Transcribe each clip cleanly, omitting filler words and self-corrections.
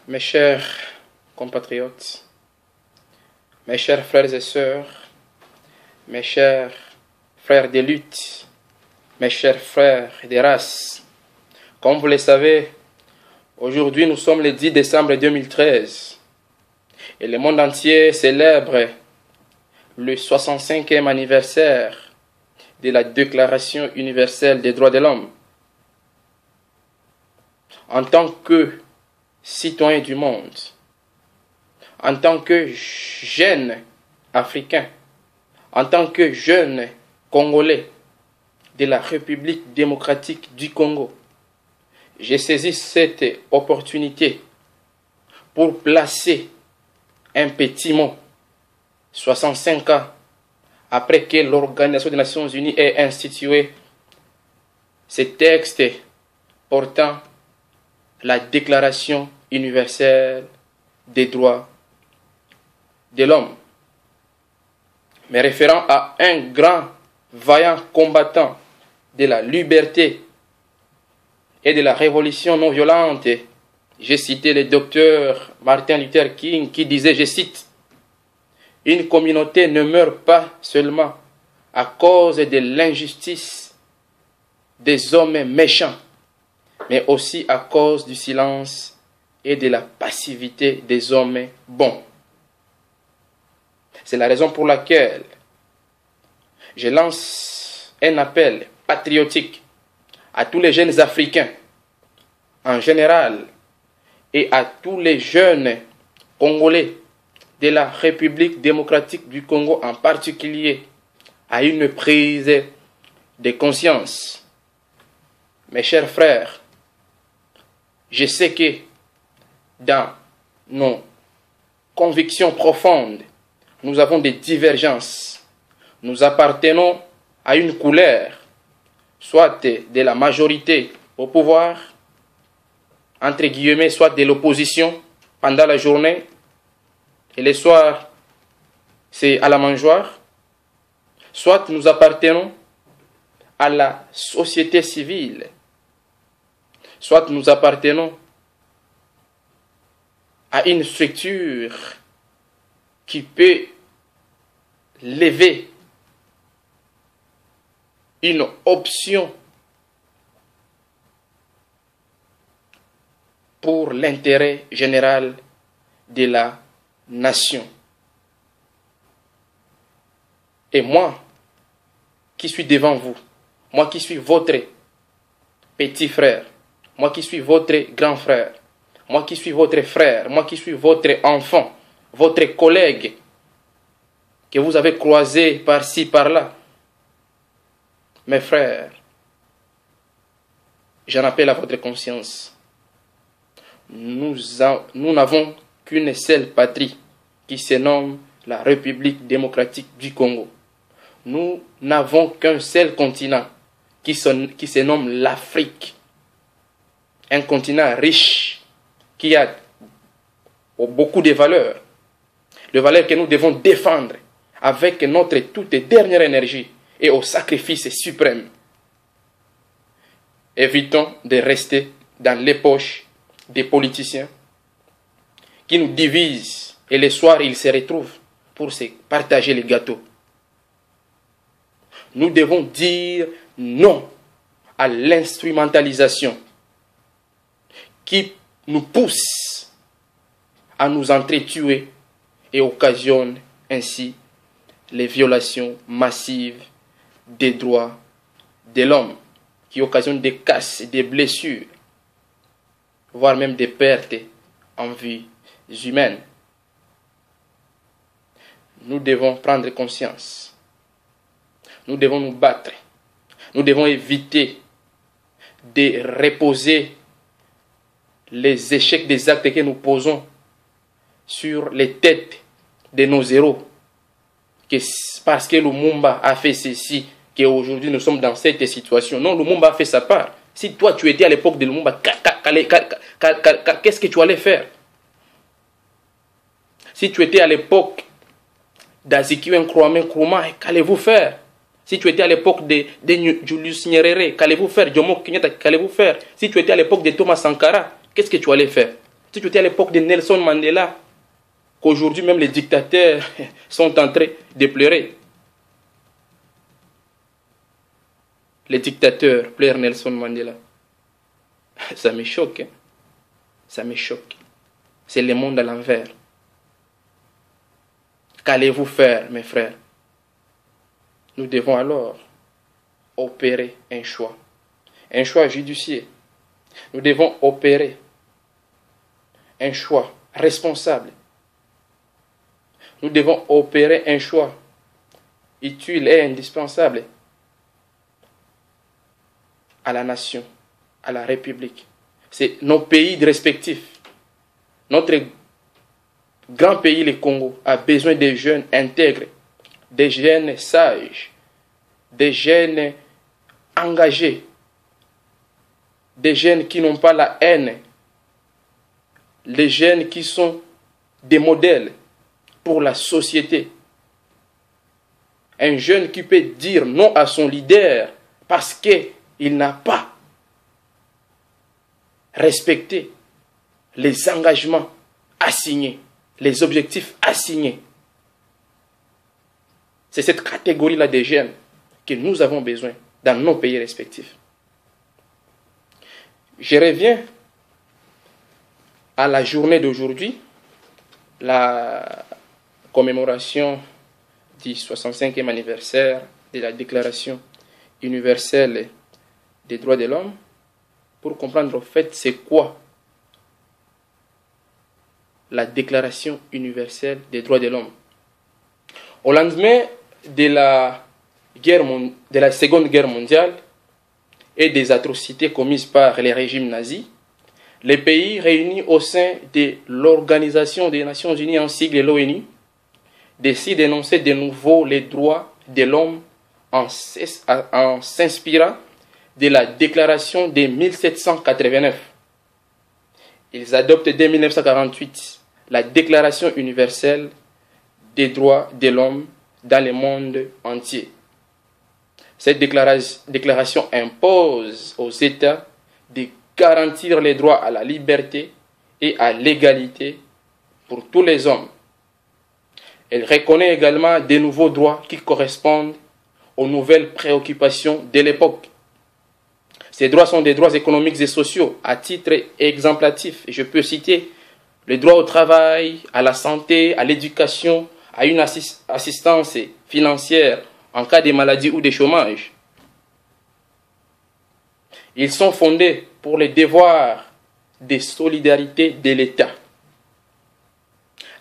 Mes chers compatriotes, mes chers frères et sœurs, mes chers frères de lutte, mes chers frères des races, comme vous le savez, aujourd'hui nous sommes le 10 décembre 2013 et le monde entier célèbre le 65e anniversaire de la Déclaration universelle des droits de l'homme. En tant que citoyen du monde, en tant que jeune africain, en tant que jeune congolais de la République démocratique du Congo, j'ai saisi cette opportunité pour placer un petit mot 65 ans après que l'Organisation des Nations Unies ait institué ce texte portant la Déclaration universelle des droits de l'homme, me référant à un grand, vaillant combattant de la liberté et de la révolution non violente. J'ai cité le docteur Martin Luther King qui disait, je cite, « Une communauté ne meurt pas seulement à cause de l'injustice des hommes méchants, mais aussi à cause du silence et de la passivité des hommes bons. » C'est la raison pour laquelle je lance un appel patriotique à tous les jeunes Africains en général et à tous les jeunes Congolais de la République démocratique du Congo en particulier à une prise de conscience. Mes chers frères, je sais que dans nos convictions profondes, nous avons des divergences. Nous appartenons à une couleur, soit de la majorité au pouvoir, entre guillemets, soit de l'opposition pendant la journée, et le soir, c'est à la mangeoire, soit nous appartenons à la société civile, soit nous appartenons à une structure qui peut lever une option pour l'intérêt général de la nation. Et moi, qui suis devant vous, moi qui suis votre petit frère, moi qui suis votre grand frère, moi qui suis votre frère, moi qui suis votre enfant, votre collègue que vous avez croisé par-ci, par-là, mes frères, j'en appelle à votre conscience. Nous n'avons qu'une seule patrie qui se nomme la République démocratique du Congo. Nous n'avons qu'un seul continent qui se nomme l'Afrique. Un continent riche qui a beaucoup de valeurs. Les valeurs que nous devons défendre avec notre toute dernière énergie et au sacrifice suprême. Évitons de rester dans les poches des politiciens qui nous divisent et le soir ils se retrouvent pour se partager les gâteaux. Nous devons dire non à l'instrumentalisation qui nous pousse à nous entretuer et occasionne ainsi les violations massives des droits de l'homme, qui occasionnent des casses, des blessures, voire même des pertes en vie humaine. Nous devons prendre conscience. Nous devons nous battre. Nous devons éviter de reposer les échecs des actes que nous posons sur les têtes de nos héros. Parce que Lumumba a fait ceci, qu'aujourd'hui nous sommes dans cette situation. Non, Lumumba a fait sa part. Si toi tu étais à l'époque de Lumumba, qu'est-ce que tu allais faire? Si tu étais à l'époque d'Azikiwe Nkrumah, qu'allez-vous faire? Si tu étais à l'époque de Julius Nyerere, qu'allez-vous faire? Jomo Kenyatta, qu'allez-vous faire? Si tu étais à l'époque de Thomas Sankara, qu'est-ce que tu allais faire? Si tu étais à l'époque de Nelson Mandela, qu'aujourd'hui même les dictateurs sont en train de pleurer. Les dictateurs pleurent Nelson Mandela. Ça me choque. Hein? Ça me choque. C'est le monde à l'envers. Qu'allez-vous faire, mes frères? Nous devons alors opérer un choix judiciaire. Nous devons opérer un choix responsable. Nous devons opérer un choix utile et indispensable à la nation, à la République. C'est nos pays respectifs. Notre grand pays, le Congo, a besoin de jeunes intègres, des jeunes sages, des jeunes engagés, des jeunes qui n'ont pas la haine, des jeunes qui sont des modèles pour la société. Un jeune qui peut dire non à son leader parce qu'il n'a pas respecté les engagements assignés, les objectifs assignés. C'est cette catégorie-là de jeunes que nous avons besoin dans nos pays respectifs. Je reviens à la journée d'aujourd'hui, la commémoration du 65e anniversaire de la Déclaration universelle des droits de l'homme, pour comprendre au fait c'est quoi la Déclaration universelle des droits de l'homme. Au lendemain de la Seconde Guerre mondiale et des atrocités commises par les régimes nazis, les pays réunis au sein de l'Organisation des Nations Unies, en sigle l'ONU, décident d'énoncer de nouveau les droits de l'homme en s'inspirant de la Déclaration de 1789. Ils adoptent dès 1948 la Déclaration universelle des droits de l'homme dans le monde entier. Cette déclaration impose aux États de garantir les droits à la liberté et à l'égalité pour tous les hommes. Elle reconnaît également de nouveaux droits qui correspondent aux nouvelles préoccupations de l'époque. Ces droits sont des droits économiques et sociaux à titre exemplatif. Je peux citer le droit au travail, à la santé, à l'éducation, à une assistance financière en cas de maladie ou de chômage. Ils sont fondés pour les devoirs de solidarité de l'État.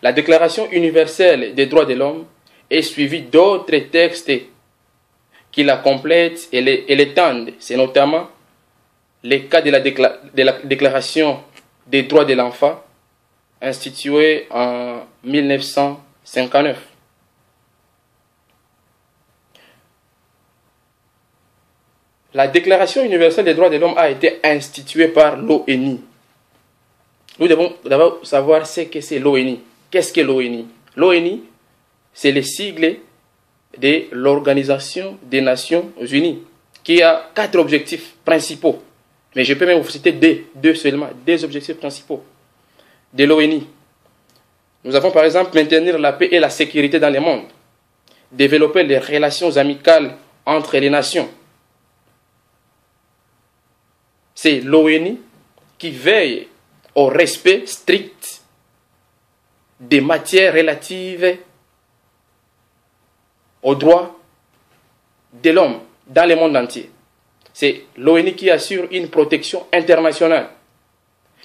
La Déclaration universelle des droits de l'homme est suivie d'autres textes qui la complètent et l'étendent. C'est notamment le cas de la Déclaration des droits de l'enfant, instituée en 1959. La Déclaration universelle des droits de l'homme a été instituée par l'ONU. Nous devons d'abord savoir ce que c'est l'ONU. Qu'est-ce que l'ONU? L'ONU, c'est le sigle de l'Organisation des Nations Unies, qui a 4 objectifs principaux. Mais je peux même vous citer deux seulement, 2 objectifs principaux de l'ONU. Nous avons par exemple maintenir la paix et la sécurité dans le monde, développer les relations amicales entre les nations. C'est l'ONU qui veille au respect strict des matières relatives aux droits de l'homme dans le monde entier. C'est l'ONU qui assure une protection internationale.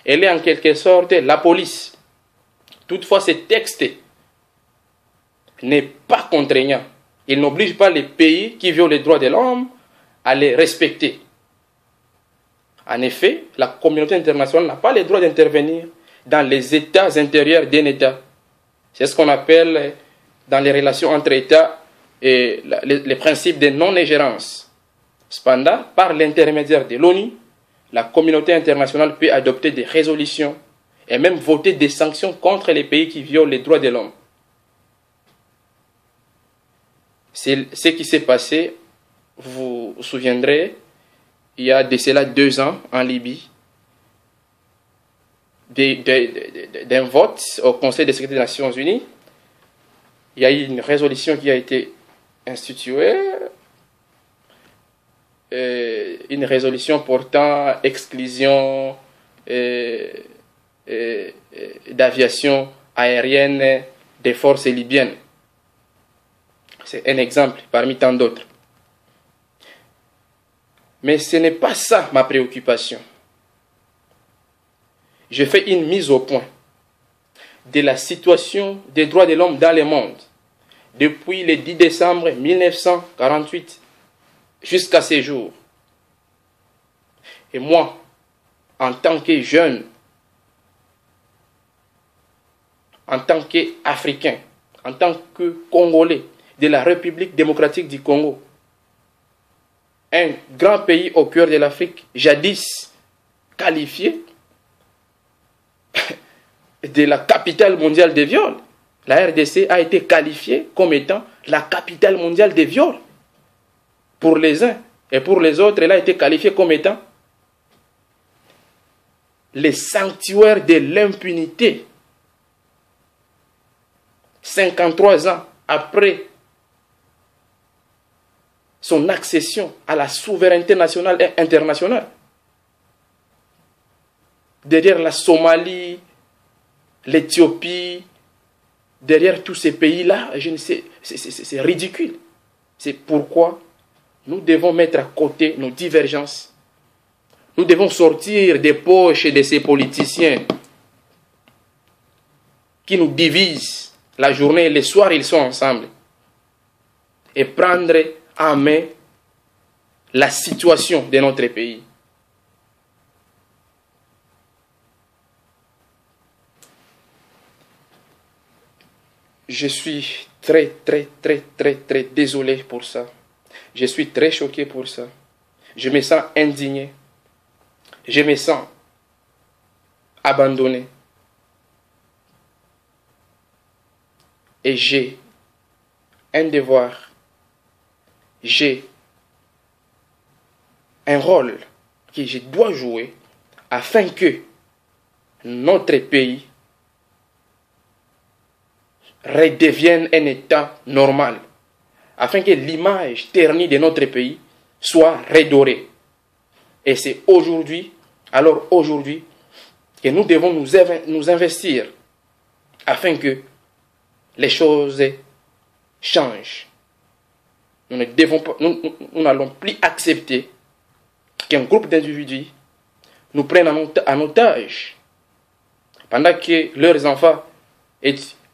Elle est en quelque sorte la police. Toutefois, ce texte n'est pas contraignant. Il n'oblige pas les pays qui violent les droits de l'homme à les respecter. En effet, la communauté internationale n'a pas le droit d'intervenir dans les états intérieurs d'un État. C'est ce qu'on appelle, dans les relations entre États, les principes de non-ingérence. Cependant, par l'intermédiaire de l'ONU, la communauté internationale peut adopter des résolutions et même voter des sanctions contre les pays qui violent les droits de l'homme. C'est ce qui s'est passé, vous vous souviendrez, il y a de cela 2 ans en Libye, d'un vote au Conseil de sécurité des Nations Unies. Il y a eu une résolution qui a été instituée, une résolution portant exclusion d'aviation aérienne des forces libyennes. C'est un exemple parmi tant d'autres. Mais ce n'est pas ça ma préoccupation. Je fais une mise au point de la situation des droits de l'homme dans le monde depuis le 10 décembre 1948 jusqu'à ces jours. Et moi, en tant que jeune, en tant qu'Africain, en tant que Congolais de la République démocratique du Congo, un grand pays au cœur de l'Afrique, jadis qualifié de la capitale mondiale des viols. La RDC a été qualifiée comme étant la capitale mondiale des viols. Pour les uns et pour les autres, elle a été qualifiée comme étant le sanctuaire de l'impunité. 53 ans après son accession à la souveraineté nationale et internationale. Derrière la Somalie, l'Éthiopie, derrière tous ces pays-là, je ne sais, c'est ridicule. C'est pourquoi nous devons mettre à côté nos divergences. Nous devons sortir des poches de ces politiciens qui nous divisent. La journée et le soir, ils sont ensemble. Et prendre en main la situation de notre pays. Je suis très désolé pour ça. Je suis très choqué pour ça. Je me sens indigné. Je me sens abandonné. Et j'ai un devoir. J'ai un rôle que je dois jouer afin que notre pays redevienne un état normal, afin que l'image ternie de notre pays soit redorée. Et c'est aujourd'hui, alors aujourd'hui, que nous devons nous investir afin que les choses changent. Nous n'allons plus accepter qu'un groupe d'individus nous prenne en otage pendant que leurs enfants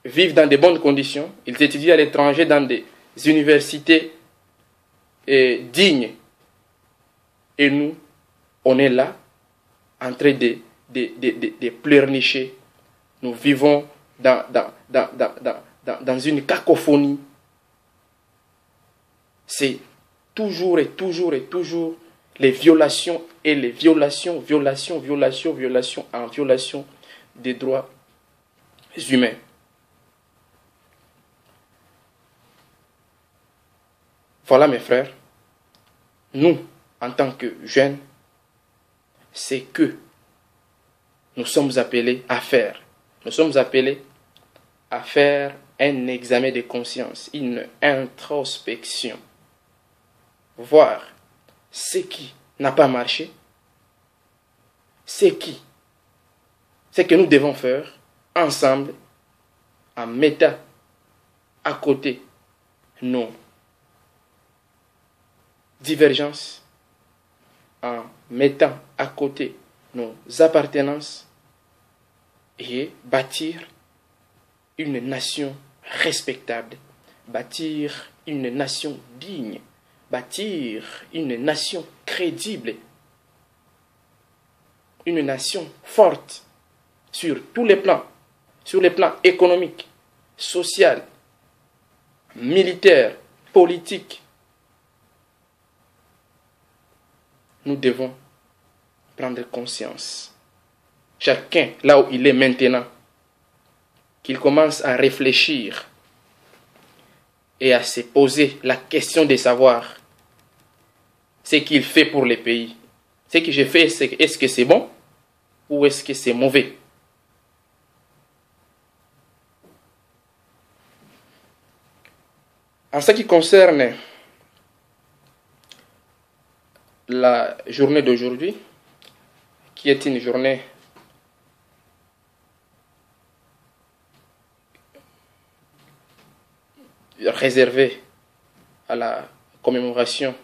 vivent dans de bonnes conditions. Ils étudient à l'étranger dans des universités dignes. Et nous, on est là en train de pleurnicher. Nous vivons dans une cacophonie. C'est toujours les violations et les violations en violation des droits humains. Voilà mes frères, nous, en tant que jeunes, c'est que nous sommes appelés à faire. Nous sommes appelés à faire un examen de conscience, une introspection. Voir ce qui n'a pas marché, ce que nous devons faire ensemble en mettant à côté nos divergences, en mettant à côté nos appartenances et bâtir une nation respectable, bâtir une nation digne, bâtir une nation crédible, une nation forte sur tous les plans économique, social, militaire, politique. Nous devons prendre conscience, chacun là où il est maintenant, qu'il commence à réfléchir et à se poser la question de savoir ce qu'il fait pour le pays. Ce que je fais, est-ce que c'est bon ou est-ce que c'est mauvais? En ce qui concerne la journée d'aujourd'hui, qui est une journée réservée à la commémoration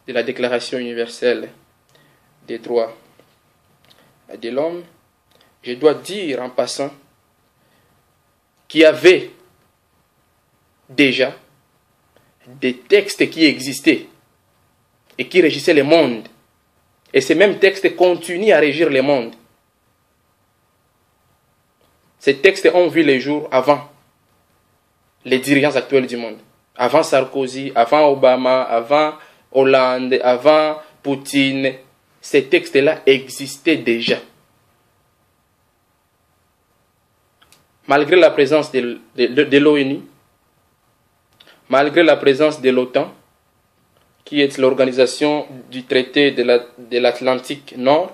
de la Déclaration universelle des droits de l'homme, je dois dire en passant qu'il y avait déjà des textes qui existaient et qui régissaient le monde. Et ces mêmes textes continuent à régir le monde. Ces textes ont vu le jour avant les dirigeants actuels du monde. Avant Sarkozy, avant Obama, avant Hollande, avant Poutine. Ces textes-là existaient déjà. Malgré la présence de l'ONU, malgré la présence de l'OTAN, qui est l'organisation du traité de l'Atlantique Nord,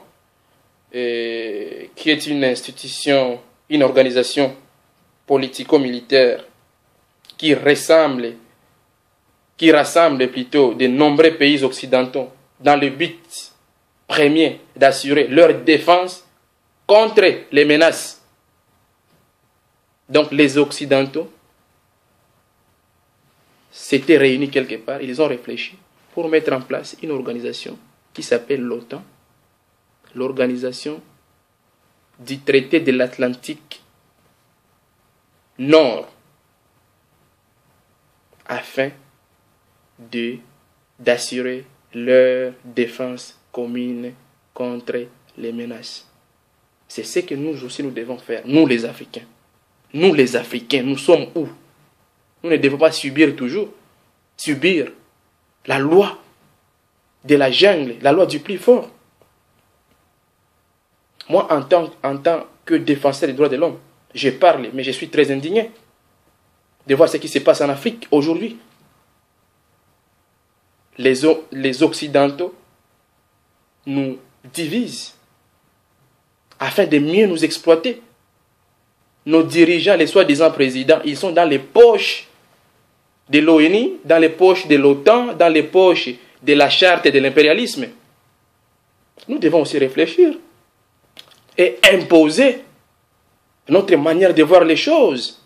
qui est une institution, une organisation politico-militaire qui rassemble plutôt de nombreux pays occidentaux dans le but premier d'assurer leur défense contre les menaces. Donc les Occidentaux s'étaient réunis quelque part, ils ont réfléchi pour mettre en place une organisation qui s'appelle l'OTAN, l'organisation du traité de l'Atlantique Nord, afin d'assurer leur défense commune contre les menaces. C'est ce que nous aussi nous devons faire, nous les Africains. Nous les Africains, nous sommes où? Nous ne devons pas subir la loi de la jungle, la loi du plus fort. Moi, en tant que défenseur des droits de l'homme, je parle, mais je suis très indigné de voir ce qui se passe en Afrique aujourd'hui. Les Occidentaux nous divisent afin de mieux nous exploiter. Nos dirigeants, les soi-disant présidents, ils sont dans les poches de l'ONU, dans les poches de l'OTAN, dans les poches de la charte de l'impérialisme. Nous devons aussi réfléchir et imposer notre manière de voir les choses.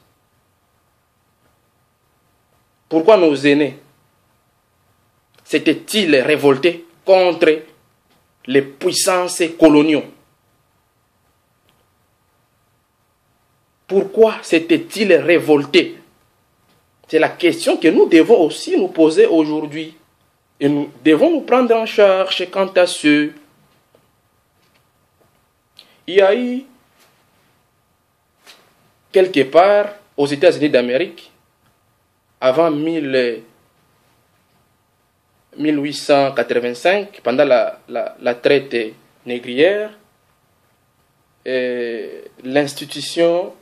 Pourquoi nos aînés s'étaient-ils révoltés contre les puissances coloniaux? Pourquoi s'étaient-ils révoltés? C'est la question que nous devons aussi nous poser aujourd'hui. Et nous devons nous prendre en charge quant à ce. Il y a eu, quelque part, aux États-Unis d'Amérique, avant 1885, pendant la traite négrière, l'institution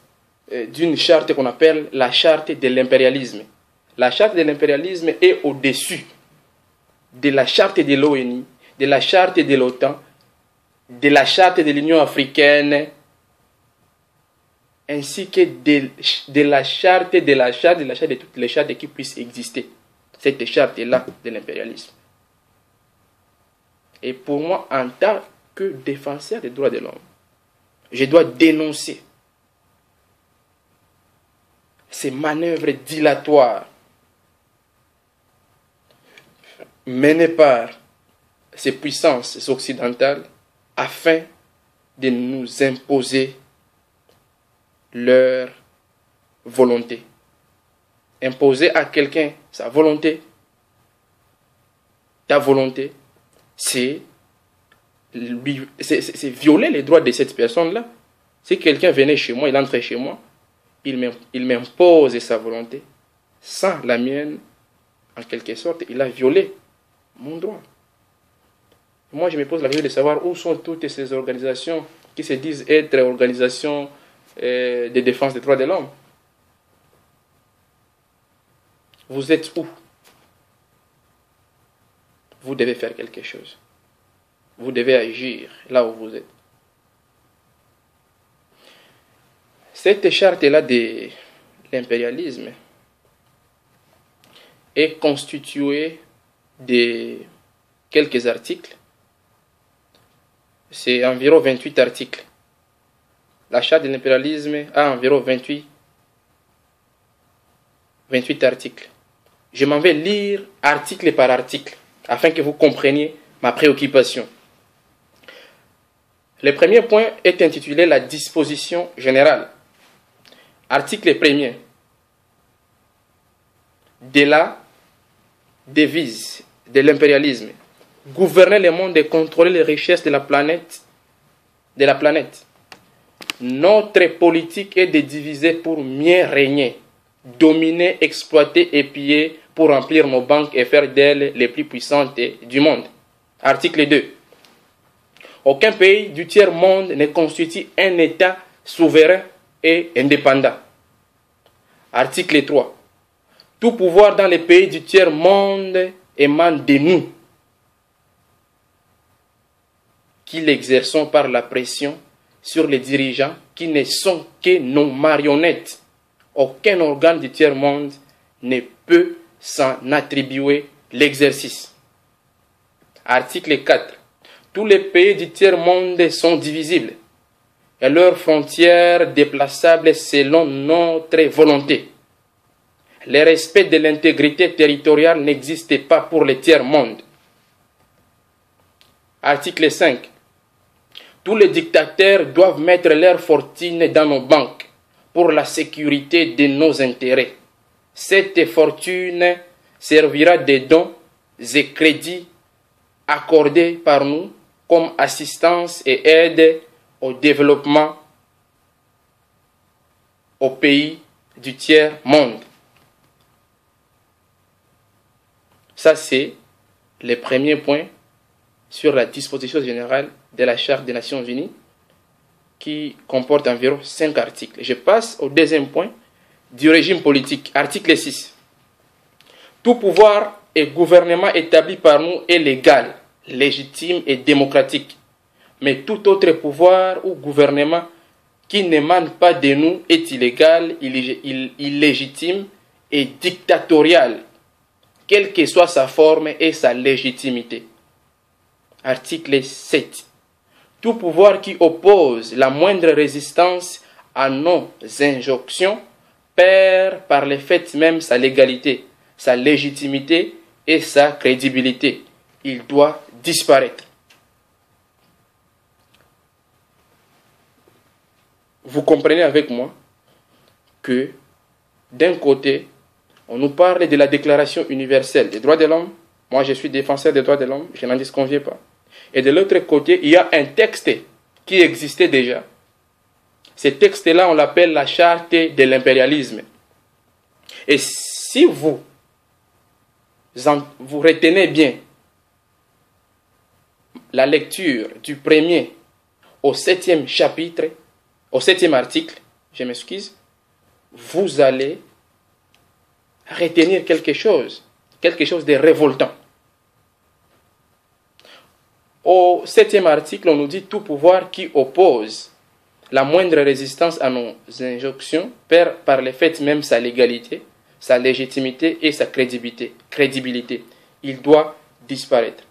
d'une charte qu'on appelle la charte de l'impérialisme. La charte de l'impérialisme est au-dessus de la charte de l'ONU, de la charte de l'OTAN, de la charte de l'Union africaine, ainsi que de la charte de toutes les chartes qui puissent exister. Cette charte-là de l'impérialisme. Et pour moi, en tant que défenseur des droits de l'homme, je dois dénoncer ces manœuvres dilatoires menées par ces puissances occidentales afin de nous imposer leur volonté. Imposer à quelqu'un sa volonté, ta volonté, c'est violer les droits de cette personne-là. Si quelqu'un venait chez moi, il entrait chez moi, il m'impose sa volonté, sans la mienne, en quelque sorte, il a violé mon droit. Moi, je me pose la question de savoir où sont toutes ces organisations qui se disent être organisations de défense des droits de l'homme. Vous êtes où? Vous devez faire quelque chose. Vous devez agir là où vous êtes. Cette charte-là de l'impérialisme est constituée de quelques articles. C'est environ 28 articles. La charte de l'impérialisme a environ 28 articles. Je m'en vais lire article par article afin que vous compreniez ma préoccupation. Le premier point est intitulé la disposition générale. Article 1er. De la devise de l'impérialisme. Gouverner le monde et contrôler les richesses de la planète. Notre politique est de diviser pour mieux régner, dominer, exploiter et piller pour remplir nos banques et faire d'elles les plus puissantes du monde. Article 2. Aucun pays du tiers-monde ne constitue un État souverain et indépendant. Article 3. Tout pouvoir dans les pays du tiers-monde émane de nous, qui l'exerçons par la pression sur les dirigeants qui ne sont que nos marionnettes. Aucun organe du tiers-monde ne peut s'en attribuer l'exercice. Article 4. Tous les pays du tiers-monde sont divisibles et leurs frontières déplaçables selon notre volonté. Le respect de l'intégrité territoriale n'existe pas pour le tiers-monde. Article 5. Tous les dictateurs doivent mettre leur fortune dans nos banques pour la sécurité de nos intérêts. Cette fortune servira de dons et crédits accordés par nous comme assistance et aide au développement aux pays du tiers-monde. Ça, c'est le premier point sur la disposition générale de la Charte des Nations Unies qui comporte environ 5 articles. Je passe au deuxième point du régime politique. Article 6. Tout pouvoir et gouvernement établi par nous est légal, légitime et démocratique. Mais tout autre pouvoir ou gouvernement qui n'émane pas de nous est illégal, illégitime et dictatorial, quelle que soit sa forme et sa légitimité. Article 7. Tout pouvoir qui oppose la moindre résistance à nos injonctions perd par le fait même sa légalité, sa légitimité et sa crédibilité. Il doit disparaître. Vous comprenez avec moi que d'un côté, on nous parle de la Déclaration universelle des droits de l'homme. Moi, je suis défenseur des droits de l'homme, je n'en disconviens pas. Et de l'autre côté, il y a un texte qui existait déjà. Ce texte-là, on l'appelle la charte de l'impérialisme. Et si vous retenez bien la lecture du 1er au 7e chapitre, au 7e article, je m'excuse, vous allez retenir quelque chose de révoltant. Au 7e article, on nous dit tout pouvoir qui oppose la moindre résistance à nos injonctions perd par le fait même sa légalité, sa légitimité et sa crédibilité. Il doit disparaître.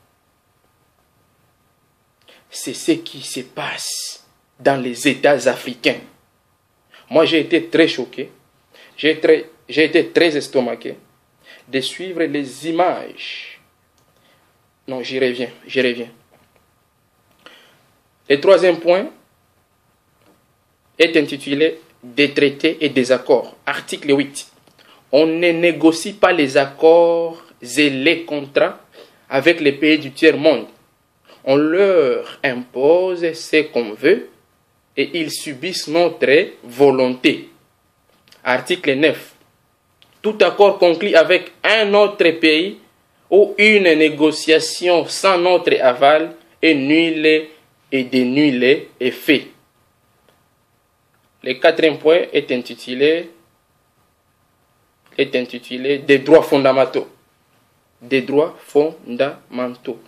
C'est ce qui se passe dans les États africains. Moi, j'ai été très choqué, j'ai été très estomaqué de suivre les images. Non, j'y reviens. Le 3e point est intitulé « Des traités et des accords ». Article 8. On ne négocie pas les accords et les contrats avec les pays du tiers-monde. On leur impose ce qu'on veut et ils subissent notre volonté. Article 9. Tout accord conclu avec un autre pays ou une négociation sans notre aval est nul et de nul effet. Le 4e point est intitulé des droits fondamentaux. Des droits fondamentaux.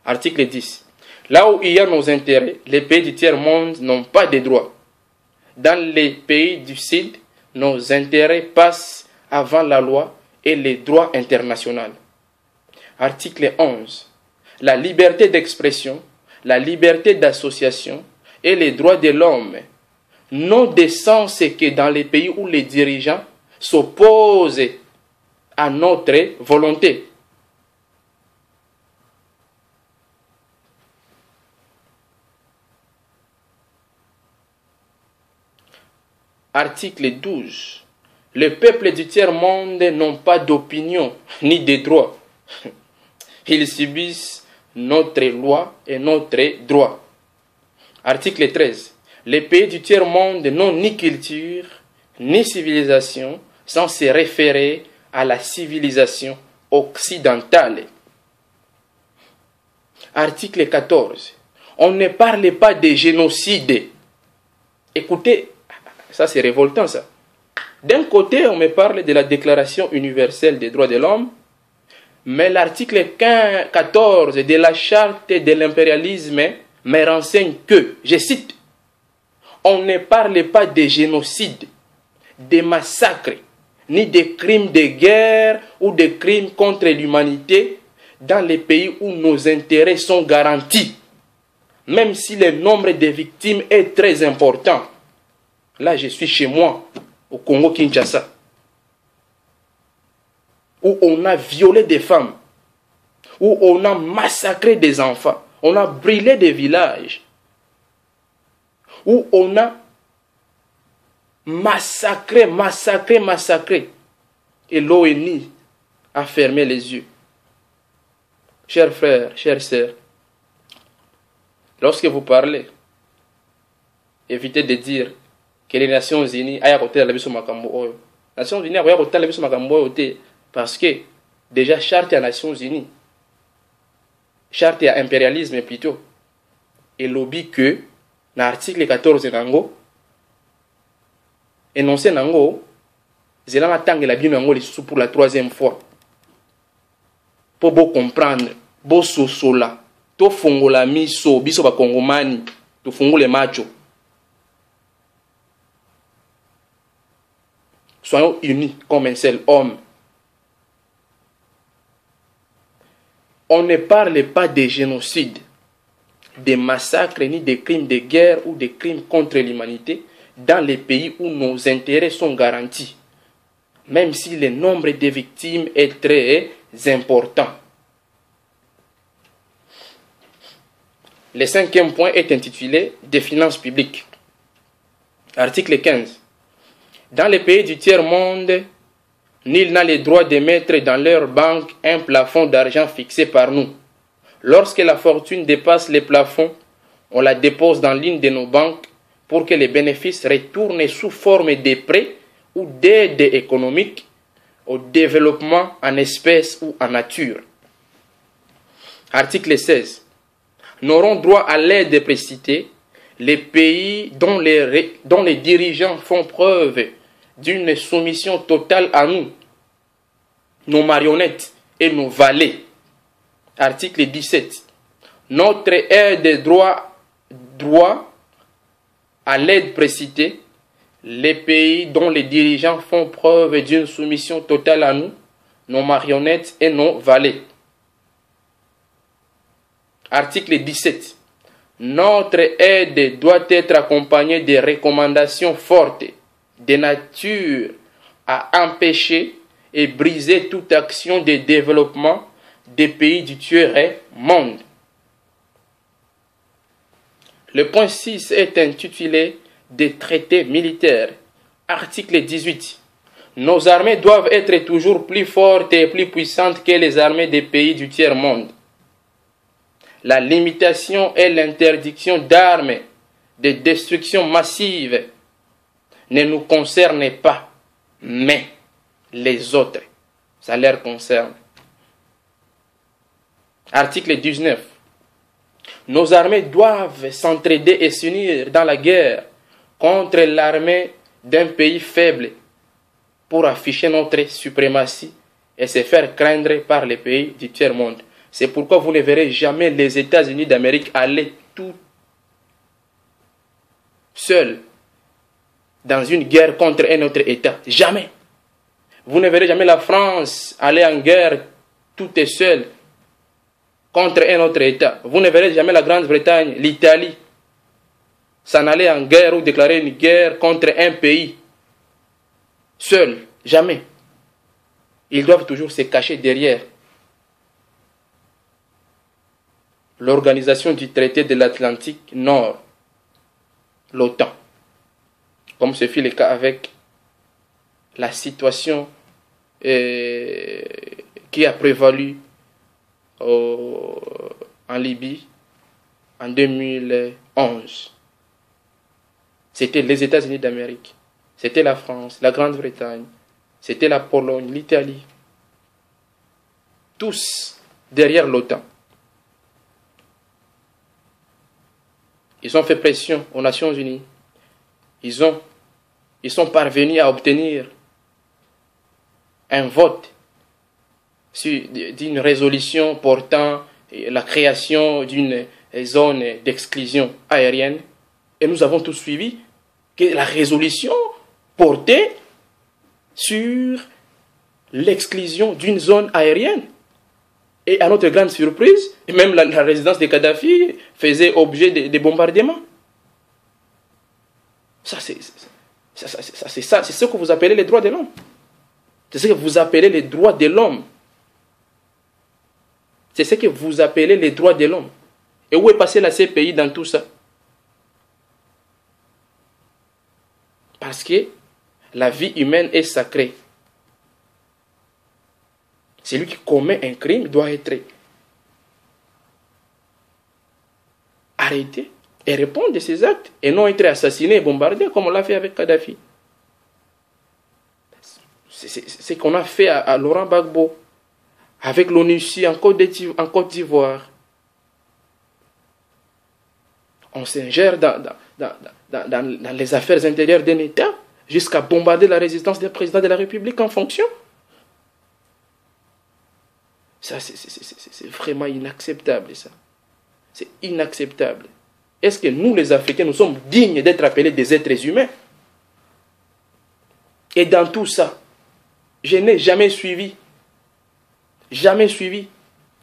Article 10. Là où il y a nos intérêts, les pays du tiers-monde n'ont pas de droits. Dans les pays du Sud, nos intérêts passent avant la loi et les droits internationaux. Article 11. La liberté d'expression, la liberté d'association et les droits de l'homme n'ont de sens que dans les pays où les dirigeants s'opposent à notre volonté. Article 12. Le peuple du tiers-monde n'ont pas d'opinion ni de droit. Ils subissent notre loi et notre droit. Article 13. Les pays du tiers-monde n'ont ni culture, ni civilisation, sans se référer à la civilisation occidentale. Article 14. On ne parle pas de génocide. Écoutez, ça c'est révoltant ça. D'un côté, on me parle de la Déclaration universelle des droits de l'homme, mais l'article 14 de la Charte de l'impérialisme me renseigne que, je cite, on ne parle pas de génocide, de massacres, ni de crimes de guerre ou de crimes contre l'humanité dans les pays où nos intérêts sont garantis, même si le nombre de victimes est très important. Là, je suis chez moi, au Congo-Kinshasa, où on a violé des femmes, où on a massacré des enfants, on a brûlé des villages, où on a massacré. Et l'ONU a fermé les yeux. Chers frères, chères sœurs, lorsque vous parlez, évitez de dire que les Nations Unies aient à côté de la biso makambo oyo. Les Nations Unies aient à côté de la biso makambo oyo parce que déjà charte des Nations Unies, charte à impérialisme plutôt, et lobby que dans l'article 14 nango énoncé nango zela matanga la bino nango lisusu pour la 3e fois pour beau comprendre beau sosola to fongola miso biso ba kongomani to fongole macho. Soyons unis comme un seul homme. On ne parle pas de génocide, de massacres, ni de crimes de guerre ou de crimes contre l'humanité dans les pays où nos intérêts sont garantis, même si le nombre de victimes est très important. Le 5e point est intitulé « Des finances publiques ». Article 15. Dans les pays du tiers-monde, nul n'a le droit de mettre dans leur banque un plafond d'argent fixé par nous. Lorsque la fortune dépasse les plafonds, on la dépose dans l'une de nos banques pour que les bénéfices retournent sous forme de prêts ou d'aide économique au développement en espèces ou en nature. Article 16. n'auront droit à l'aide précitée les pays dont les dirigeants font preuve d'une soumission totale à nous, nos marionnettes et nos valets. Article 17. Notre aide droit à l'aide précitée les pays dont les dirigeants font preuve d'une soumission totale à nous, nos marionnettes et nos valets. Article 17. Notre aide doit être accompagnée de recommandations fortes de nature à empêcher et briser toute action de développement des pays du tiers-monde. Le point 6 est intitulé « Des traités militaires ». Article 18. Nos armées doivent être toujours plus fortes et plus puissantes que les armées des pays du tiers-monde. La limitation et l'interdiction d'armes de destruction massive ne nous concernent pas, mais les autres, ça leur concerne. Article 19. Nos armées doivent s'entraider et s'unir dans la guerre contre l'armée d'un pays faible pour afficher notre suprématie et se faire craindre par les pays du tiers-monde. C'est pourquoi vous ne verrez jamais les États-Unis d'Amérique aller tout seuls dans une guerre contre un autre État. Jamais. Vous ne verrez jamais la France aller en guerre toute seule contre un autre État. Vous ne verrez jamais la Grande-Bretagne, l'Italie, s'en aller en guerre ou déclarer une guerre contre un pays seul. Jamais. Ils doivent toujours se cacher derrière l'organisation du traité de l'Atlantique Nord, l'OTAN, comme ce fut le cas avec la situation qui a prévalu en Libye en 2011. C'était les États-Unis d'Amérique, c'était la France, la Grande-Bretagne, c'était la Pologne, l'Italie, tous derrière l'OTAN. Ils ont fait pression aux Nations Unies. Ils sont parvenus à obtenir un vote d'une résolution portant la création d'une zone d'exclusion aérienne. Et nous avons tous suivi que la résolution portait sur l'exclusion d'une zone aérienne. Et à notre grande surprise, même la résidence de Kadhafi faisait objet de bombardements. C'est ce que vous appelez les droits de l'homme. C'est ce que vous appelez les droits de l'homme. C'est ce que vous appelez les droits de l'homme. Et où est passé la CPI dans tout ça? Parce que la vie humaine est sacrée. Celui qui commet un crime doit être arrêté et répondre de ses actes et non être assassiné et bombardé comme on l'a fait avec Kadhafi. C'est ce qu'on a fait à Laurent Gbagbo, avec l'ONUCI en Côte d'Ivoire. On s'ingère dans les affaires intérieures d'un État jusqu'à bombarder la résistance des présidents de la République en fonction. Ça, c'est vraiment inacceptable, ça. C'est inacceptable. Est-ce que nous, les Africains, nous sommes dignes d'être appelés des êtres humains? Et dans tout ça, je n'ai jamais suivi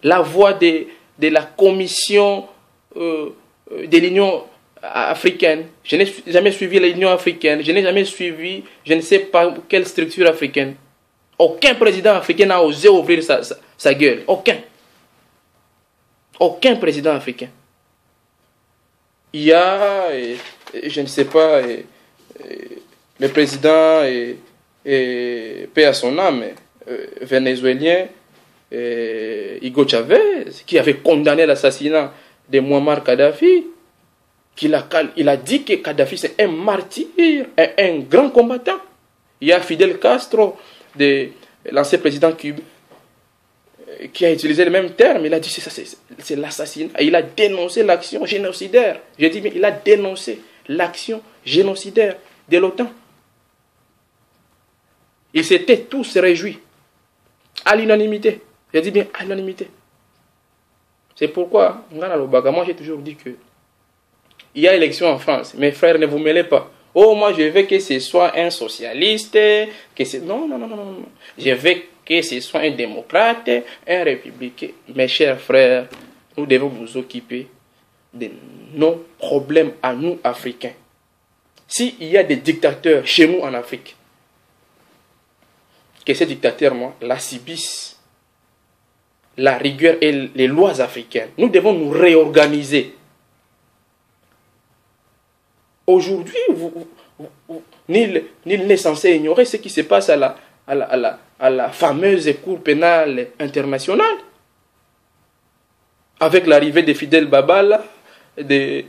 la voie de la commission de l'Union africaine. Je n'ai jamais suivi l'Union africaine. Je n'ai jamais suivi, je ne sais pas quelle structure africaine. Aucun président africain n'a osé ouvrir sa gueule. Aucun. Aucun président africain. Il y a, je ne sais pas, le président, paix à son âme, vénézuélien, Hugo Chavez, qui avait condamné l'assassinat de Muammar Kadhafi, il a dit que Kadhafi c'est un martyr, un grand combattant. Il y a Fidel Castro, l'ancien président cubain, qui a utilisé le même terme. Il a dit c'est l'assassinat. Il a dénoncé l'action génocidaire. J'ai dit, mais il a dénoncé l'action génocidaire de l'OTAN. Ils s'étaient tous réjouis à l'unanimité. J'ai dit bien à l'unanimité. C'est pourquoi, moi j'ai toujours dit que il y a élection en France. Mes frères, ne vous mêlez pas. Oh, moi je veux que ce soit un socialiste. Non. Je veux que ce soit un démocrate, un républicain. Mes chers frères, nous devons nous occuper de nos problèmes à nous, Africains. S'il y a des dictateurs chez nous en Afrique, que ces dictateurs, moi, la subissent, la rigueur et les lois africaines. Nous devons nous réorganiser. Aujourd'hui, nul n'est censé ignorer ce qui se passe à la fameuse Cour pénale internationale. Avec l'arrivée de Fidel Babala et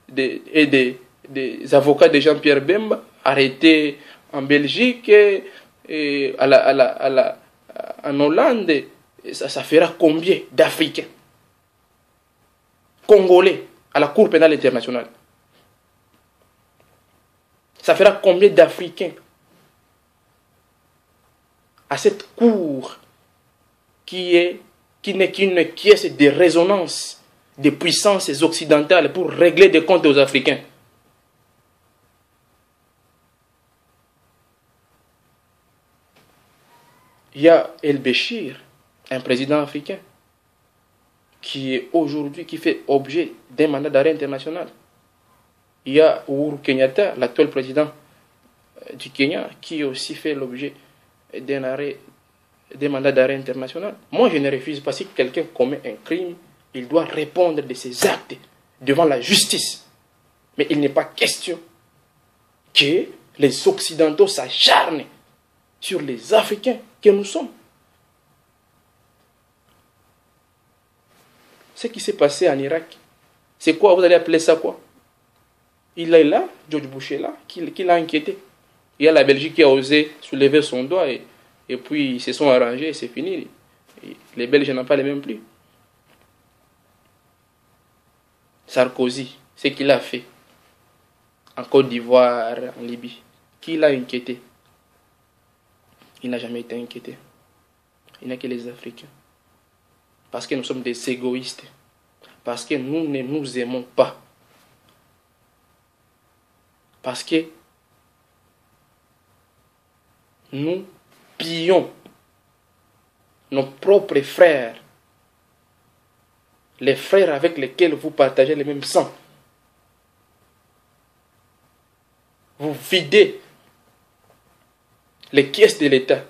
des avocats de Jean-Pierre Bemba arrêtés en Belgique et en Hollande, ça fera combien d'Africains congolais à la Cour pénale internationale? Ça fera combien d'Africains à cette Cour qui n'est qu'une caisse de résonance des puissances occidentales pour régler des comptes aux Africains? Il y a El-Béchir, un président africain, qui est aujourd'hui, qui fait objet d'un mandat d'arrêt international. Il y a Uhuru Kenyatta, l'actuel président du Kenya, qui aussi fait l'objet d'un mandat d'arrêt international. Moi, je ne refuse pas. Si quelqu'un commet un crime, il doit répondre de ses actes devant la justice. Mais il n'est pas question que les Occidentaux s'acharnent sur les Africains que nous sommes. Ce qui s'est passé en Irak, c'est quoi? Vous allez appeler ça quoi? Il est là, George Bush est là, qui l'a inquiété. Il y a la Belgique qui a osé soulever son doigt et puis ils se sont arrangés et c'est fini. Et les Belges n'en parlent même plus. Sarkozy, ce qu'il a fait en Côte d'Ivoire, en Libye, qui l'a inquiété? Il n'a jamais été inquiété. Il n'y a que les Africains. Parce que nous sommes des égoïstes. Parce que nous ne nous aimons pas. Parce que nous pillons nos propres frères. Les frères avec lesquels vous partagez le même sang. Vous videz les caisses de l'État.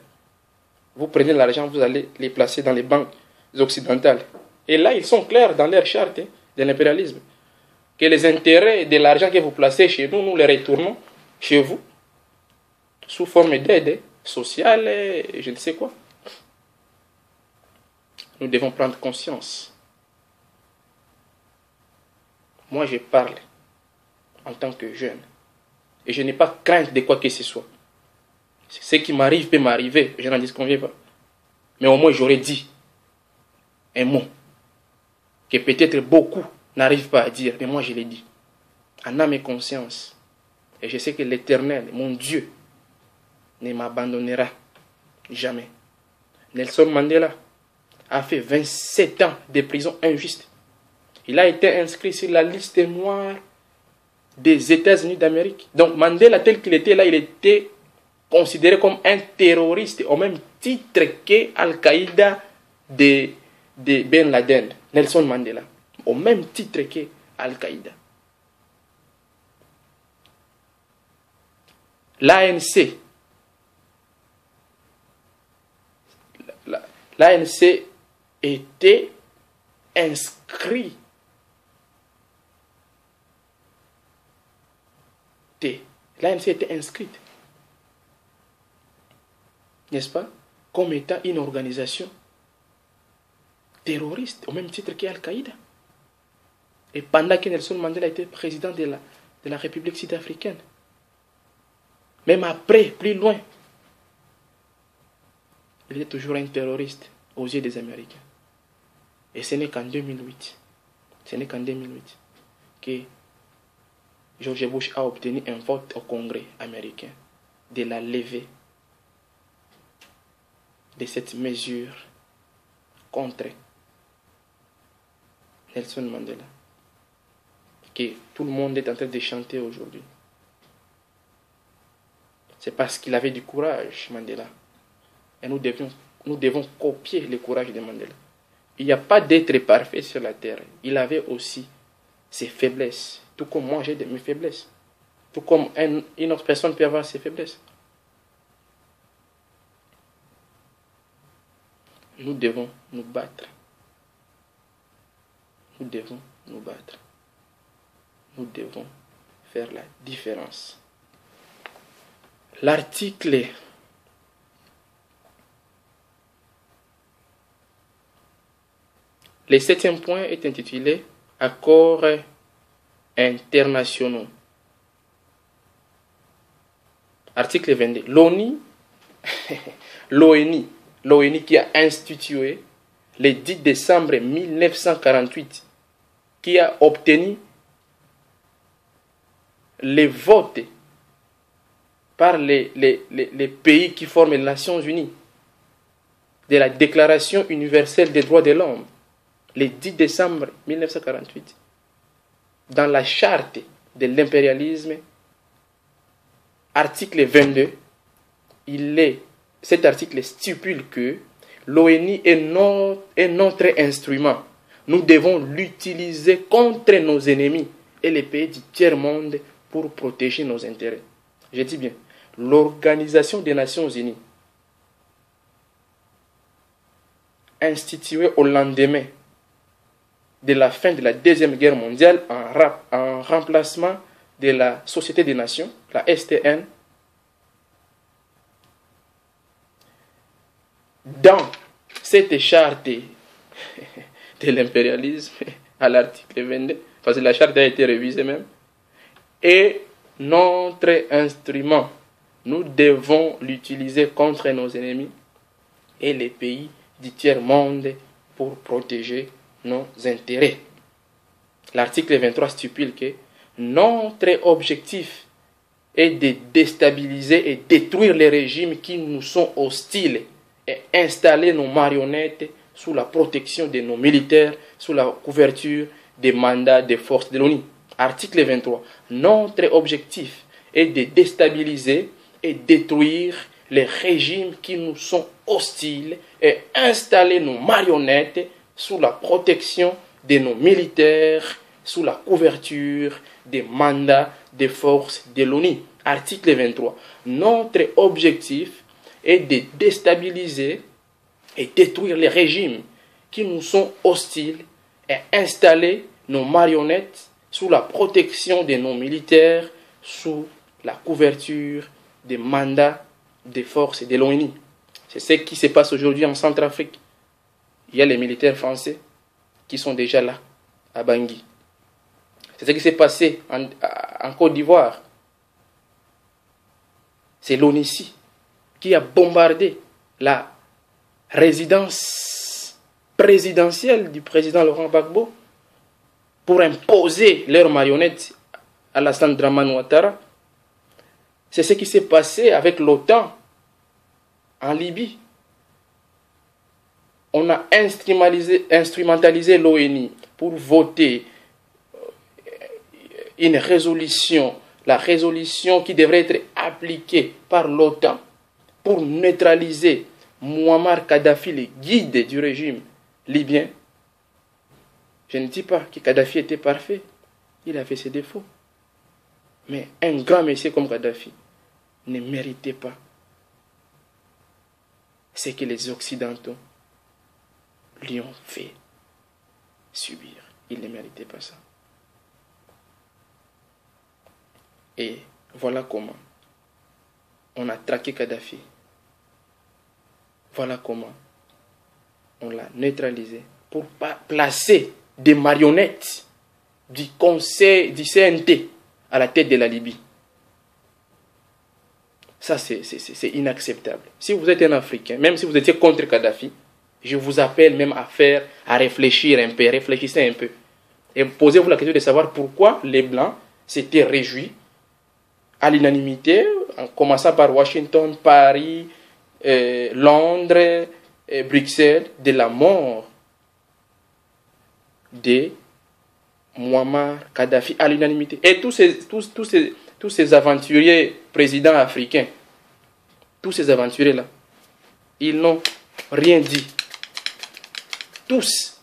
Vous prenez l'argent, vous allez les placer dans les banques occidentales. Et là, ils sont clairs dans leur charte de l'impérialisme. Que les intérêts de l'argent que vous placez chez nous, nous les retournons chez vous. Sous forme d'aide sociale et je ne sais quoi. Nous devons prendre conscience. Moi, je parle en tant que jeune. Et je n'ai pas crainte de quoi que ce soit. Ce qui m'arrive peut m'arriver, je n'en disconviens pas. Mais au moins j'aurais dit un mot que peut-être beaucoup n'arrivent pas à dire, mais moi je l'ai dit. En âme et conscience. Et je sais que l'Éternel, mon Dieu, ne m'abandonnera jamais. Nelson Mandela a fait 27 ans de prison injuste. Il a été inscrit sur la liste noire des États-Unis d'Amérique. Donc Mandela, tel qu'il était là, il était considéré comme un terroriste au même titre que Al-Qaïda de Ben Laden, Nelson Mandela, au même titre que Al-Qaïda. L'ANC était inscrit. L'ANC était inscrite, n'est-ce pas, comme étant une organisation terroriste, au même titre qu'Al-Qaïda. Et pendant que Nelson Mandela était président de la République sud-africaine, même après, plus loin, il était toujours un terroriste aux yeux des Américains. Et ce n'est qu'en 2008, que George Bush a obtenu un vote au Congrès américain de la levée de cette mesure contre Nelson Mandela, que tout le monde est en train de chanter aujourd'hui. C'est parce qu'il avait du courage, Mandela. Et nous devons copier le courage de Mandela. Il n'y a pas d'être parfait sur la terre. Il avait aussi ses faiblesses. Tout comme moi, j'ai mes faiblesses. Tout comme une autre personne peut avoir ses faiblesses. Nous devons nous battre. Nous devons nous battre. Nous devons faire la différence. L'article le 7e point est intitulé Accords internationaux. Article 22. L'ONU qui a institué le 10 décembre 1948, qui a obtenu les votes par les pays qui forment les Nations Unies de la Déclaration universelle des droits de l'homme, le 10 décembre 1948, dans la charte de l'impérialisme, article 22, cet article stipule que l'ONU est notre instrument. Nous devons l'utiliser contre nos ennemis et les pays du tiers-monde pour protéger nos intérêts. Je dis bien, l'Organisation des Nations Unies, instituée au lendemain de la fin de la Deuxième Guerre mondiale en remplacement de la Société des Nations, la STN, dans cette charte de l'impérialisme, à l'article 22, parce que la charte a été révisée même, et notre instrument, nous devons l'utiliser contre nos ennemis et les pays du tiers-monde pour protéger nos intérêts. L'article 23 stipule que notre objectif est de déstabiliser et détruire les régimes qui nous sont hostiles et installer nos marionnettes sous la protection de nos militaires, sous la couverture des mandats des forces de l'ONU. Article 23. Notre objectif est de déstabiliser et détruire les régimes qui nous sont hostiles et installer nos marionnettes sous la protection de nos militaires, sous la couverture des mandats des forces de l'ONU. Article 23. Notre objectif est de déstabiliser et détruire les régimes qui nous sont hostiles et installer nos marionnettes sous la protection de nos militaires, sous la couverture des mandats des forces de l'ONU. C'est ce qui se passe aujourd'hui en Centrafrique. Il y a les militaires français qui sont déjà là, à Bangui. C'est ce qui s'est passé en Côte d'Ivoire. C'est l'ONUCI qui a bombardé la résidence présidentielle du président Laurent Gbagbo pour imposer leurs marionnettes à Alassane Dramane Ouattara. C'est ce qui s'est passé avec l'OTAN en Libye. On a instrumentalisé l'ONU pour voter une résolution, la résolution qui devrait être appliquée par l'OTAN pour neutraliser Muammar Kadhafi, le guide du régime libyen. Je ne dis pas que Kadhafi était parfait, il avait ses défauts. Mais un grand monsieur comme Kadhafi ne méritait pas ce que les Occidentaux lui ont fait subir. Il ne méritait pas ça. Et voilà comment on a traqué Kadhafi. Voilà comment on l'a neutralisé pour placer des marionnettes du Conseil, du CNT à la tête de la Libye. Ça, c'est inacceptable. Si vous êtes un Africain, même si vous étiez contre Kadhafi, je vous appelle même à réfléchir un peu, réfléchissez un peu. Et posez-vous la question de savoir pourquoi les Blancs s'étaient réjouis à l'unanimité, en commençant par Washington, Paris, Londres, Bruxelles, de la mort de Muammar Kadhafi à l'unanimité. Et tous ces aventuriers présidents africains, tous ces aventuriers-là, ils n'ont rien dit. Tous.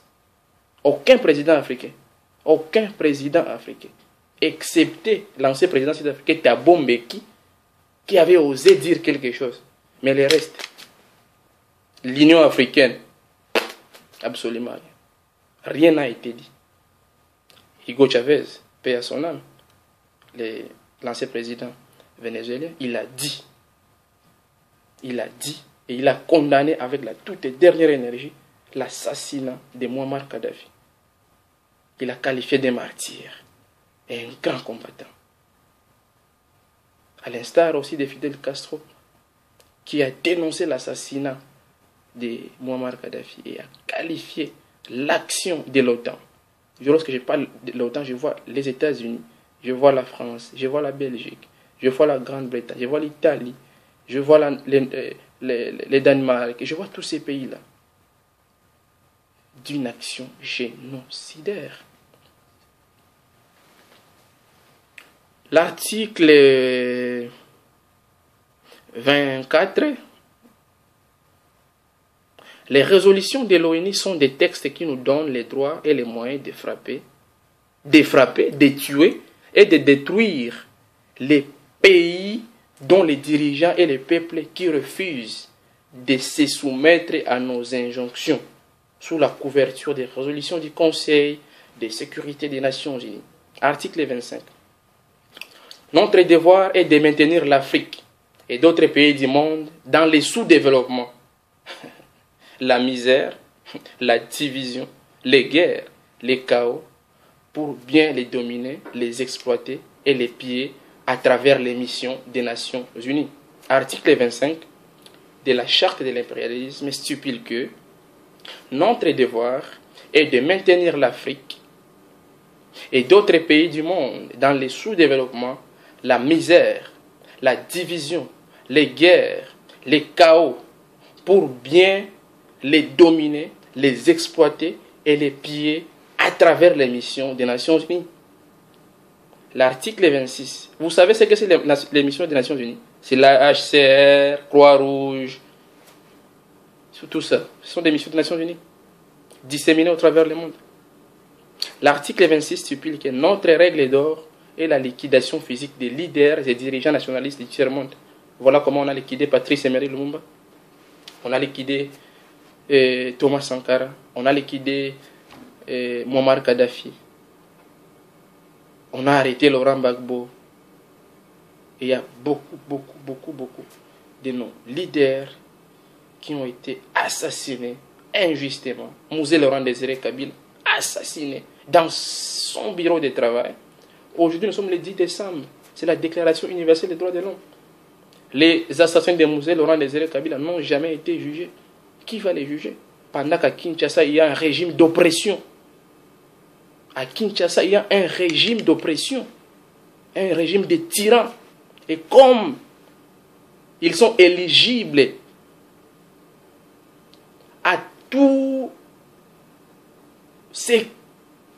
Aucun président africain, excepté l'ancien président sud-africain Thabo Mbeki, qui avait osé dire quelque chose. Mais le reste, l'Union africaine, absolument rien. Rien n'a été dit. Hugo Chavez, paix à son âme, l'ancien président vénézuélien, il a dit et il a condamné avec la toute dernière énergie l'assassinat de Muammar Kadhafi. Il a qualifié de martyr et un grand combattant. À l'instar aussi de Fidel Castro, qui a dénoncé l'assassinat de Muammar Kadhafi et a qualifié l'action de l'OTAN. Lorsque je parle de l'OTAN, je vois les États-Unis, je vois la France, je vois la Belgique, je vois la Grande-Bretagne, je vois l'Italie, je vois le Danemark, je vois tous ces pays-là d'une action génocidaire. L'article 24, les résolutions de l'ONU sont des textes qui nous donnent les droits et les moyens de frapper, de tuer et de détruire les pays dont les dirigeants et les peuples qui refusent de se soumettre à nos injonctions sous la couverture des résolutions du Conseil de sécurité des Nations Unies. Article 25. Notre devoir est de maintenir l'Afrique et d'autres pays du monde dans les sous-développements, la misère, la division, les guerres, les chaos, pour bien les dominer, les exploiter et les piller à travers les missions des Nations Unies. Article 25 de la Charte de l'impérialisme stipule que notre devoir est de maintenir l'Afrique et d'autres pays du monde dans les sous-développements, la misère, la division, les guerres, les chaos, pour bien les dominer, les exploiter et les piller à travers les missions des Nations Unies. L'article 26, vous savez ce que c'est les missions des Nations Unies? C'est la HCR, Croix-Rouge, tout ça. Ce sont des missions des Nations Unies, disséminées au travers le monde. L'article 26 stipule que notre règle d'or est la liquidation physique des leaders et dirigeants nationalistes du tiers-monde. Voilà comment on a liquidé Patrice Emery Lumumba. On a liquidé Thomas Sankara. On a liquidé Muammar Kadhafi. On a arrêté Laurent Gbagbo. Et il y a beaucoup de nos leaders qui ont été assassinés injustement. Mouzé Laurent Désiré Kabila, assassiné dans son bureau de travail. Aujourd'hui, nous sommes le 10 décembre. C'est la Déclaration universelle des droits de l'homme. Les assassins de Mouzé Laurent Désiré Kabila n'ont jamais été jugés. Qui va les juger? Pendant qu'à Kinshasa, il y a un régime d'oppression. À Kinshasa, il y a un régime d'oppression. Un régime de tyrans. Et comme ils sont éligibles à tout ce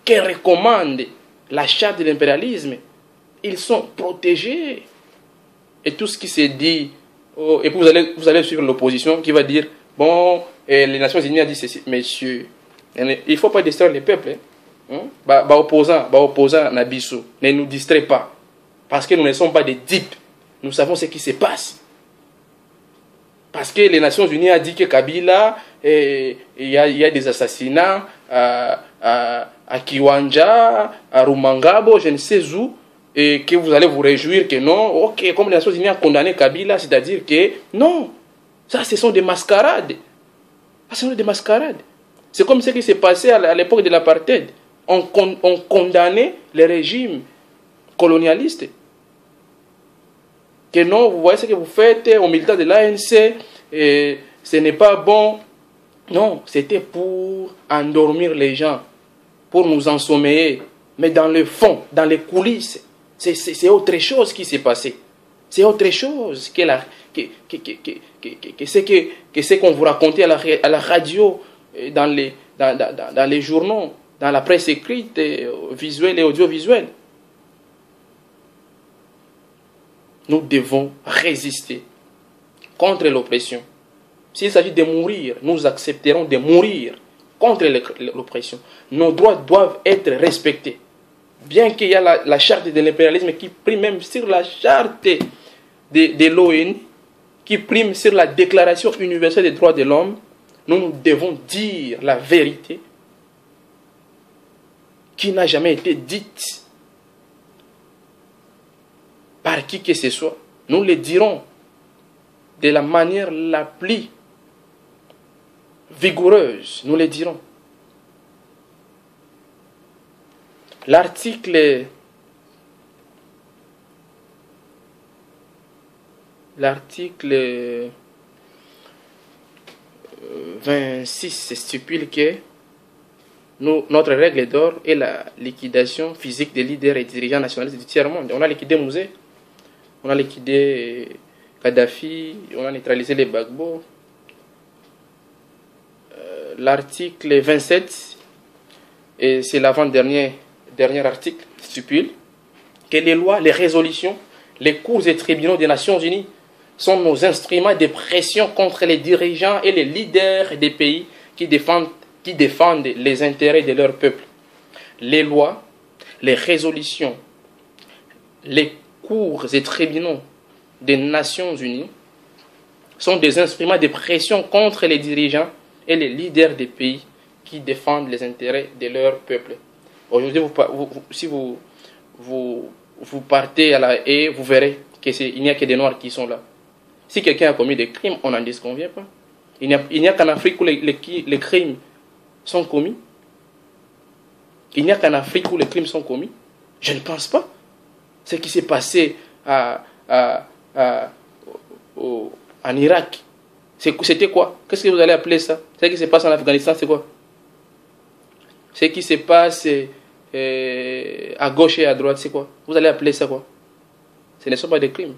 que recommande la charte de l'impérialisme, ils sont protégés. Et tout ce qui se dit, et puis vous allez suivre l'opposition qui va dire, bon, les Nations Unies ont dit ceci, messieurs, il ne faut pas distraire les peuples. Opposant Nabiso, ne nous distrait pas. Parce que nous ne sommes pas des dupes. Nous savons ce qui se passe. Parce que les Nations Unies ont dit que Kabila, il y a des assassinats à Kiwanja, à Rumangabo, je ne sais où, et que vous allez vous réjouir que non, ok, comme les Nations Unies ont condamné Kabila, c'est-à-dire que non, ça ce sont des mascarades. Ce sont des mascarades. C'est comme ce qui s'est passé à l'époque de l'apartheid. On condamnait les régimes colonialistes. que non, vous voyez ce que vous faites aux militants de l'ANC, et ce n'est pas bon. Non, c'était pour endormir les gens, pour nous ensommeiller. Mais dans le fond, dans les coulisses, c'est autre chose qui s'est passé. C'est autre chose que ce qu'on vous racontait à la radio, dans les journaux, dans la presse écrite, visuelle et audiovisuelle. Nous devons résister contre l'oppression. S'il s'agit de mourir, nous accepterons de mourir contre l'oppression. Nos droits doivent être respectés. Bien qu'il y ait la charte de l'impérialisme qui prime même sur la charte de l'ONU, qui prime sur la Déclaration universelle des droits de l'homme, nous devons dire la vérité qui n'a jamais été dite par qui que ce soit. Nous le dirons de la manière la plus vigoureuse. Nous le dirons. L'article 26 stipule que notre règle d'or est la liquidation physique des leaders et dirigeants nationalistes du tiers-monde. On a liquidé Mouzé, on a liquidé Kadhafi, on a neutralisé les Gbagbo. L'article 27, et c'est l'avant-dernier article, stipule que les lois, les résolutions, les cours et tribunaux des Nations Unies sont nos instruments de pression contre les dirigeants et les leaders des pays qui défendent les intérêts de leur peuple. Les lois, les résolutions, les cours et tribunaux des Nations Unies sont des instruments de pression contre les dirigeants et les leaders des pays qui défendent les intérêts de leur peuple. Aujourd'hui, si vous partez à la haie, vous verrez qu'il n'y a que des Noirs qui sont là. Si quelqu'un a commis des crimes, on n'en disconvient pas. Il n'y a qu'en Afrique où les crimes sont commis. Il n'y a qu'en Afrique où les crimes sont commis. Je ne pense pas. Ce qui s'est passé en Irak, c'était quoi? Qu'est-ce que vous allez appeler ça? Ce qui se passe en Afghanistan, c'est quoi? Ce qui se passe à gauche et à droite, c'est quoi? Vous allez appeler ça quoi? Ce ne sont pas des crimes.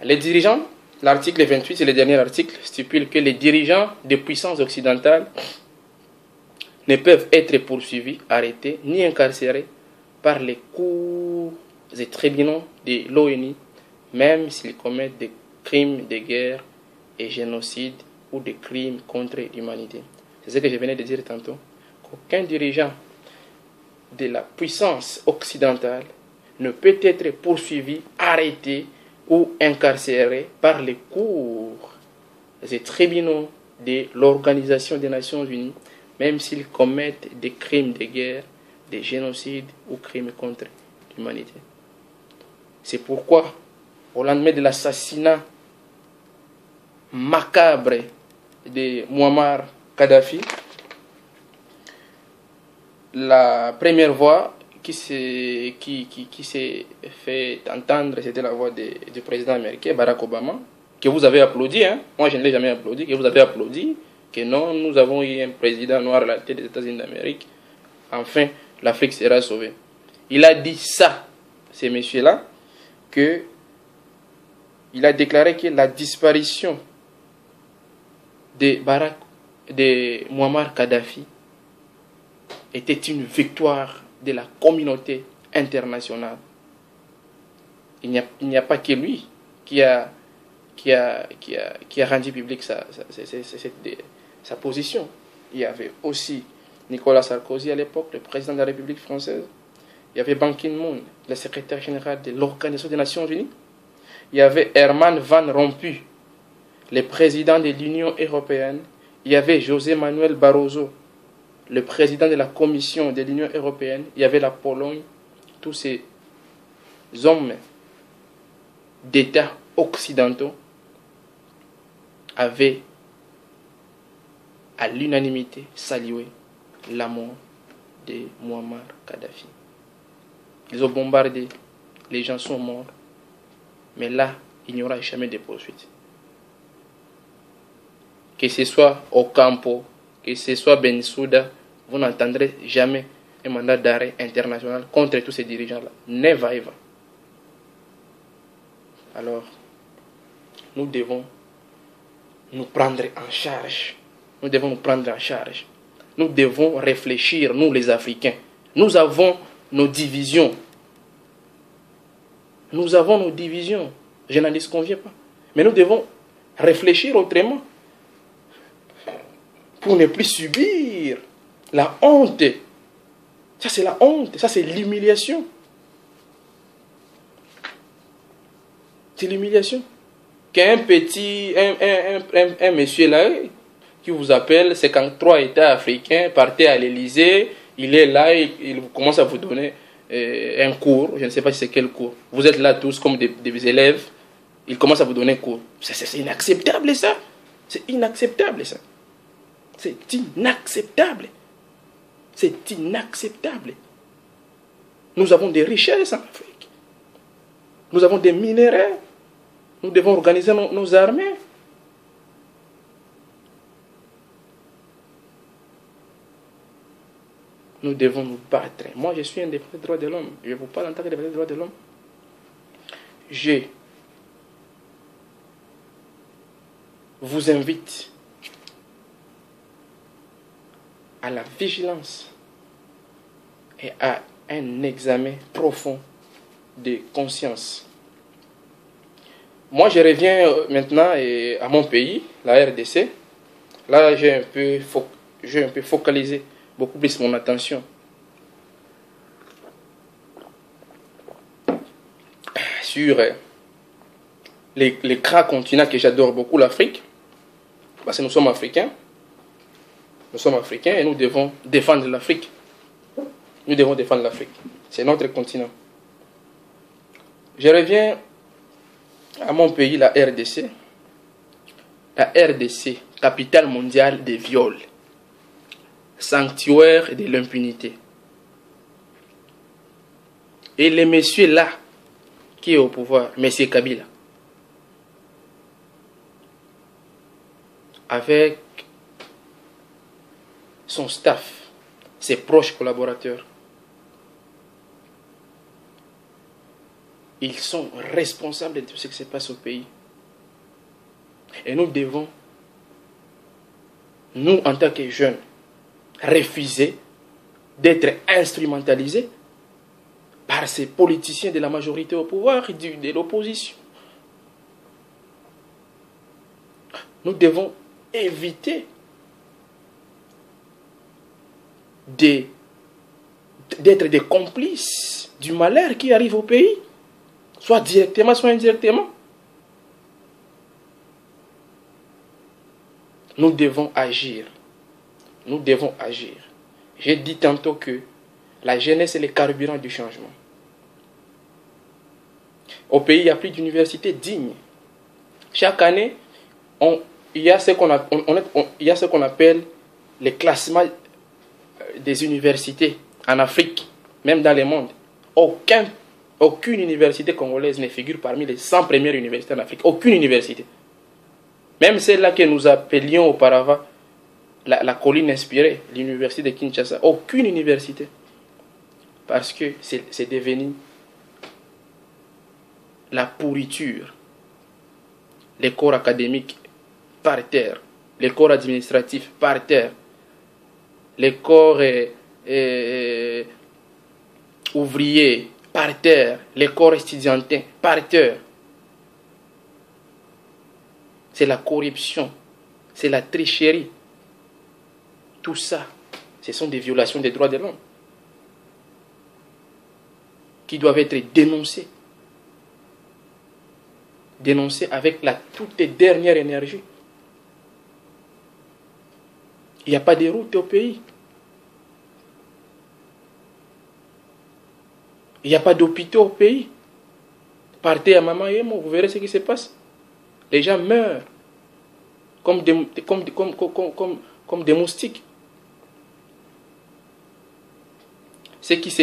Les dirigeants, l'article 28, c'est le dernier article, stipule que les dirigeants des puissances occidentales ne peuvent être poursuivis, arrêtés, ni incarcérés par les cours et tribunaux de l'ONU, même s'ils commettent des crimes de guerre et génocide ou des crimes contre l'humanité. C'est ce que je venais de dire tantôt. Qu'aucun dirigeant de la puissance occidentale ne peut être poursuivi, arrêté ou incarcéré par les cours et tribunaux de l'Organisation des Nations Unies, même s'ils commettent des crimes de guerre, des génocides ou crimes contre l'humanité. C'est pourquoi, au lendemain de l'assassinat macabre de Muammar Kadhafi, la première voix qui s'est fait entendre, c'était la voix du président américain, Barack Obama, que vous avez applaudi. Moi, je ne l'ai jamais applaudi, que vous avez applaudi, que non, nous avons eu un président noir à la tête des États-Unis d'Amérique. Enfin, l'Afrique sera sauvée. Il a dit ça, ces messieurs-là, que il a déclaré que la disparition de Muammar Kadhafi était une victoire de la communauté internationale. Il n'y a pas que lui qui a rendu public sa position. Il y avait aussi Nicolas Sarkozy à l'époque, le président de la République française. Il y avait Ban Ki-moon, le secrétaire général de l'Organisation des Nations Unies. Il y avait Herman Van Rompuy, le président de l'Union européenne. Il y avait José Manuel Barroso, le président de la Commission de l'Union européenne. Il y avait la Pologne. Tous ces hommes d'États occidentaux avaient à l'unanimité salué la mort de Muammar Kadhafi. Ils ont bombardé les gens sont morts. Mais là, il n'y aura jamais de poursuite. Que ce soit Ocampo, que ce soit Bensouda, vous n'entendrez jamais un mandat d'arrêt international contre tous ces dirigeants-là. Never ever. Alors, nous devons nous prendre en charge. Nous devons nous prendre en charge. Nous devons réfléchir, nous les Africains. Nous avons nos divisions. Nous avons nos divisions. Je n'en disconviens pas. Mais nous devons réfléchir autrement. Pour ne plus subir la honte. Ça, c'est la honte. Ça, c'est l'humiliation. C'est l'humiliation. Qu'un petit, un monsieur là, qui vous appelle 53 États africains, partez à l'Élysée, il est là, il commence à vous donner un cours, je ne sais pas si c'est quel cours. Vous êtes là tous comme des élèves, il commence à vous donner un cours. C'est inacceptable ça. C'est inacceptable ça. C'est inacceptable. C'est inacceptable. Nous avons des richesses en Afrique. Nous avons des minéraux. Nous devons organiser nos armées. Nous devons nous battre. Moi, je suis un défenseur des droits de l'homme. Je vous parle en tant que défenseur des droits de l'homme. Je vous invite à la vigilance et à un examen profond de conscience. Moi, je reviens maintenant à mon pays, la RDC. Là, j'ai un peu focalisé beaucoup plus mon attention sur les grands continents que j'adore beaucoup, l'Afrique. Parce que nous sommes Africains. Nous sommes Africains et nous devons défendre l'Afrique. Nous devons défendre l'Afrique. C'est notre continent. Je reviens à mon pays, la RDC. La RDC, capitale mondiale des viols. Sanctuaire de l'impunité. Et les messieurs là, qui est au pouvoir, monsieur Kabila, avec son staff, ses proches collaborateurs, ils sont responsables de tout ce qui se passe au pays. Et nous devons, nous en tant que jeunes, refuser d'être instrumentalisés par ces politiciens de la majorité au pouvoir et de l'opposition. Nous devons éviter d'être des complices du malheur qui arrive au pays, soit directement, soit indirectement. Nous devons agir. Nous devons agir. J'ai dit tantôt que la jeunesse est le carburant du changement. Au pays, il n'y a plus d'universités dignes. Chaque année, il y a ce qu'on appelle les classements des universités en Afrique, même dans le monde. Aucune université congolaise ne figure parmi les 100 premières universités en Afrique. Aucune université. Même celle-là que nous appelions auparavant la colline inspirée, l'université de Kinshasa. Aucune université. Parce que c'est devenu la pourriture. Les corps académiques par terre. Les corps administratifs par terre. Les corps ouvriers par terre. Les corps étudiantins par terre. C'est la corruption. C'est la tricherie. Tout ça, ce sont des violations des droits de l'homme qui doivent être dénoncées. Dénoncées avec la toute dernière énergie. Il n'y a pas de route au pays. Il n'y a pas d'hôpitaux au pays. Partez à Mama Yemo, vous verrez ce qui se passe. Les gens meurent comme des moustiques. Ce qui se